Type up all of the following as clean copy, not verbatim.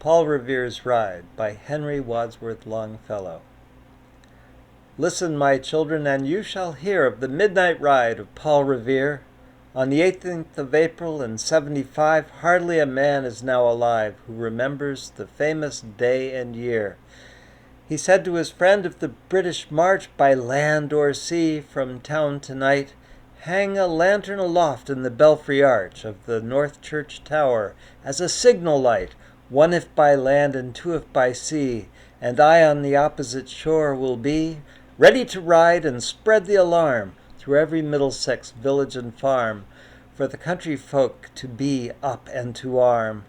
Paul Revere's Ride by Henry Wadsworth Longfellow. Listen, my children, and you shall hear of the midnight ride of Paul Revere. On the 18th of April in 75, hardly a man is now alive who remembers the famous day and year. He said to his friend, if the British march by land or sea from town tonight, hang a lantern aloft in the belfry arch of the North Church tower as a signal light, one if by land and two if by sea, and I on the opposite shore will be, ready to ride and spread the alarm through every Middlesex village and farm, for the country folk to be up and to arm.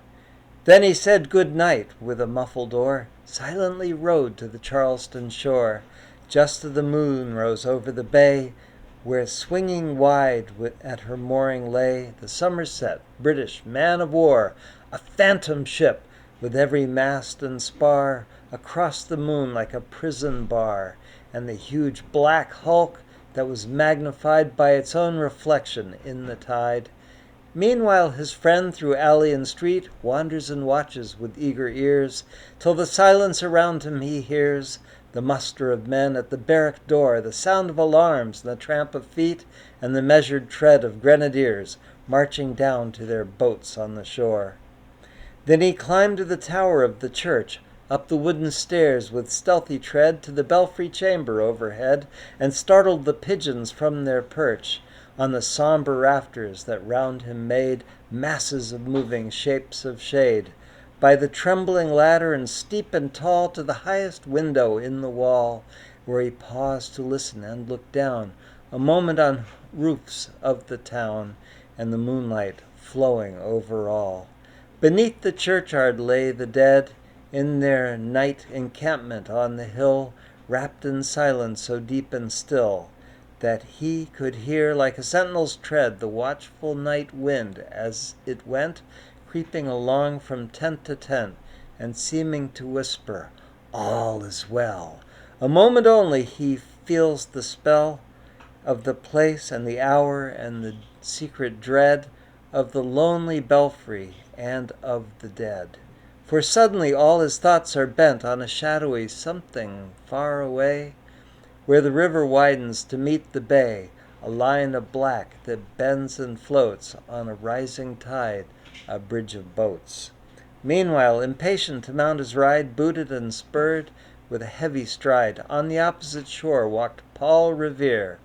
Then he said good night with a muffled oar, silently rowed to the Charleston shore, just as the moon rose over the bay, where swinging wide at her mooring lay the Somerset British man-of-war, a phantom ship with every mast and spar across the moon like a prison bar, and the huge black hulk that was magnified by its own reflection in the tide. Meanwhile his friend through alley and street wanders and watches with eager ears, till the silence around him he hears, the muster of men at the barrack door, the sound of alarms and the tramp of feet, and the measured tread of grenadiers marching down to their boats on the shore. Then he climbed to the tower of the church, up the wooden stairs with stealthy tread to the belfry chamber overhead, and startled the pigeons from their perch on the sombre rafters that round him made masses of moving shapes of shade, by the trembling ladder and steep and tall to the highest window in the wall, where he paused to listen and look down a moment on roofs of the town, and the moonlight flowing over all. Beneath the churchyard lay the dead, in their night encampment on the hill, wrapped in silence so deep and still, that he could hear like a sentinel's tread the watchful night wind as it went, creeping along from tent to tent, and seeming to whisper, all is well. A moment only he feels the spell of the place and the hour and the secret dread of the lonely belfry and of the dead. For suddenly all his thoughts are bent on a shadowy something far away, where the river widens to meet the bay, a line of black that bends and floats on a rising tide, a bridge of boats. Meanwhile, impatient to mount his ride, booted and spurred, with a heavy stride, on the opposite shore walked Paul Revere.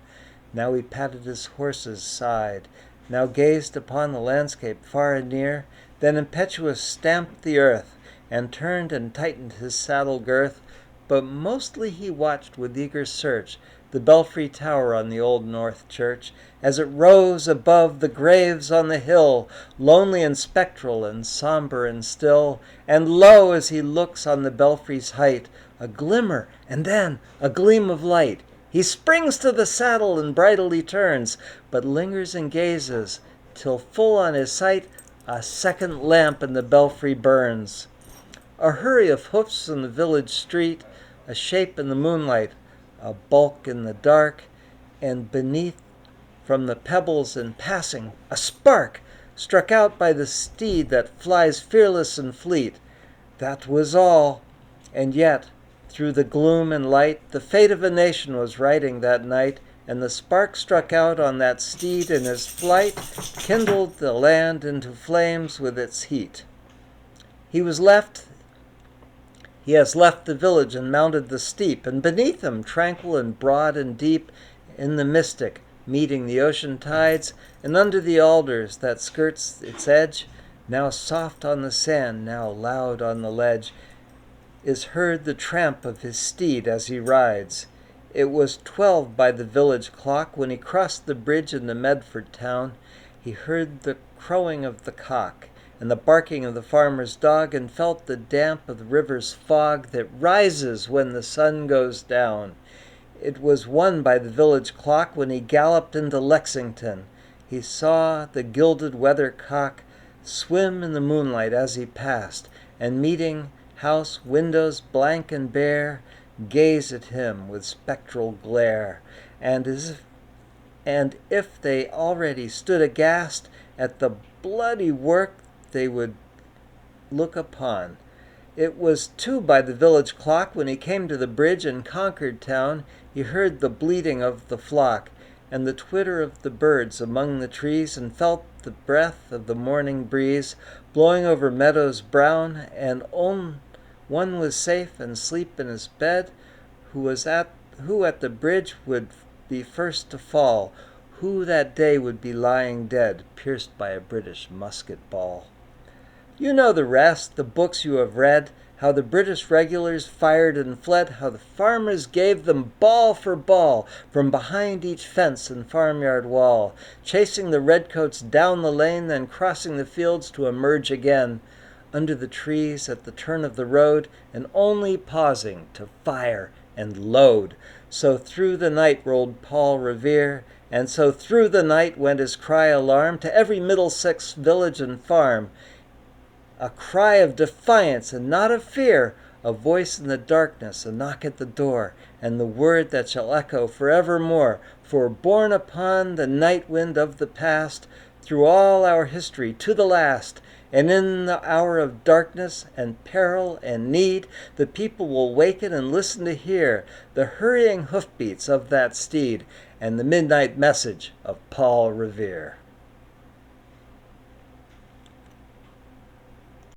Now he patted his horse's side, now gazed upon the landscape far and near, then impetuous stamped the earth, and turned and tightened his saddle girth, but mostly he watched with eager search the belfry tower on the old North Church, as it rose above the graves on the hill, lonely and spectral and sombre and still, and lo, as he looks on the belfry's height, a glimmer, and then a gleam of light. He springs to the saddle and bridle he turns, but lingers and gazes, till full on his sight a second lamp in the belfry burns. A hurry of hoofs in the village street, a shape in the moonlight, a bulk in the dark, and beneath, from the pebbles in passing, a spark struck out by the steed that flies fearless and fleet. That was all, and yet, through the gloom and light, the fate of a nation was riding that night, and the spark struck out on that steed in his flight, kindled the land into flames with its heat. He has left the village and mounted the steep, and beneath him, tranquil and broad and deep, in the mystic, meeting the ocean tides, and under the alders that skirts its edge, now soft on the sand, now loud on the ledge, is heard the tramp of his steed as he rides. It was 12 by the village clock when he crossed the bridge into Medford town. He heard the crowing of the cock and the barking of the farmer's dog, and felt the damp of the river's fog that rises when the sun goes down. It was 1 by the village clock when he galloped into Lexington. He saw the gilded weathercock swim in the moonlight as he passed, and meeting house windows blank and bare, gaze at him with spectral glare, and if they already stood aghast at the bloody work they would look upon, It was 2 by the village clock when he came to the bridge in Concord town. He heard the bleating of the flock and the twitter of the birds among the trees, and felt the breath of the morning breeze blowing over meadows brown, and one was safe and asleep in his bed, who at the bridge would be first to fall, who that day would be lying dead, pierced by a British musket ball. You know the rest, the books you have read, how the British regulars fired and fled, how the farmers gave them ball for ball from behind each fence and farmyard wall, chasing the redcoats down the lane, then crossing the fields to emerge again under the trees at the turn of the road, and only pausing to fire and load. So through the night rolled Paul Revere, and so through the night went his cry alarm to every Middlesex village and farm. A cry of defiance and not of fear, a voice in the darkness, a knock at the door, and the word that shall echo forevermore. For borne upon the night wind of the past, through all our history to the last, and in the hour of darkness and peril and need, the people will waken and listen to hear the hurrying hoofbeats of that steed and the midnight message of Paul Revere.